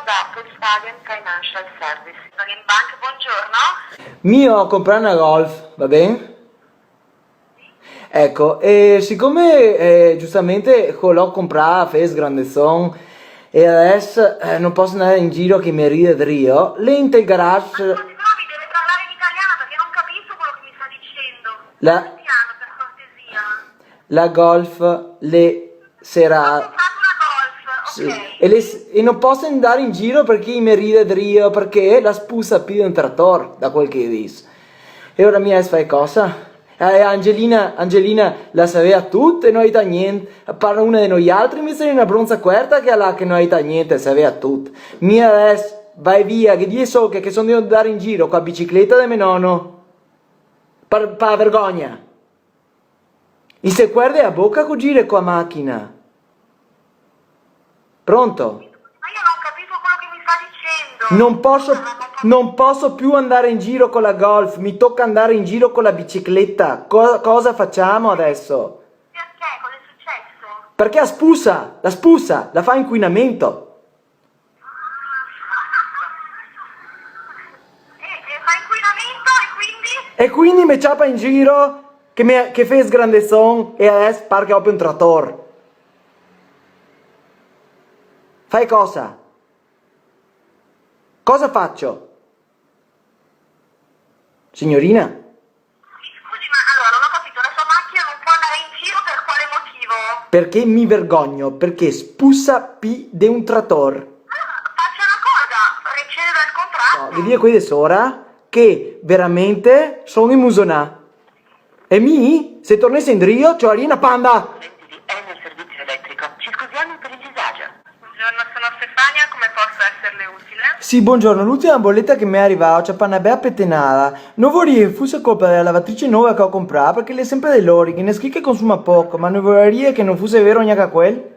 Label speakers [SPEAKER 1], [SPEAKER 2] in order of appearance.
[SPEAKER 1] da Volkswagen Financial Service. In bank, buongiorno.
[SPEAKER 2] Mio comprare una Golf, va bene? Ecco, e siccome giustamente l'ho comprata, fes grande son, e adesso non posso andare in giro che mi ride Rio, le in te garage,
[SPEAKER 1] Scusi, però mi deve parlare in italiano perché non capisco quello che mi sta dicendo.
[SPEAKER 2] la,
[SPEAKER 1] Piano, per cortesia.
[SPEAKER 2] la Golf, le
[SPEAKER 1] Ho
[SPEAKER 2] sarà...
[SPEAKER 1] comprato una Golf,
[SPEAKER 2] Sì.
[SPEAKER 1] ok.
[SPEAKER 2] E non posso andare in giro perché mi ride Rio, perché la spusa più di un trattore, da quel che dice. E ora mi fai cosa? Angelina la sapeva tutto e non ha niente. A parte una di noi altri, mi sei una bronza quarta che non ha niente, sapeva tutto. Mia adesso, vai via, che io so che sono di andare in giro con la bicicletta di mio nonno. Per vergogna. E se guardi a bocca con gire con la macchina. Pronto?
[SPEAKER 1] Ma io non capisco quello che mi sta dicendo.
[SPEAKER 2] Non posso più andare in giro con la Golf, mi tocca andare in giro con la bicicletta. Cosa facciamo adesso?
[SPEAKER 1] Perché? Cosa è successo?
[SPEAKER 2] Perché la spusa, la fa inquinamento.
[SPEAKER 1] E fa inquinamento e quindi?
[SPEAKER 2] E quindi mi ciapa in giro che fai grande son e adesso parca proprio un trattore. Fai cosa? Cosa faccio? Signorina?
[SPEAKER 1] Scusi, ma allora non ho capito, la sua macchina non può andare in giro per quale motivo?
[SPEAKER 2] Perché mi vergogno? Perché spusa P di un trattore.
[SPEAKER 1] Allora, faccia una cosa, receda il contratto.
[SPEAKER 2] Vi dico qui di sora che veramente sono in musonà. E se tornassi in Rio, c'ho una panda.
[SPEAKER 1] Enel Servizio Elettrico. Ci scusiamo per il disagio. Buongiorno, sono Stefania, come posso esserle utile?
[SPEAKER 2] Sì, buongiorno, l'ultima bolletta che mi è arrivata c'è una bella pettinata. Non vorrei fosse colpa della lavatrice nuova che ho comprato, perché le è sempre dell'ori, che ne scritto che consuma poco, ma non vorrei che non fosse vero neanche quel.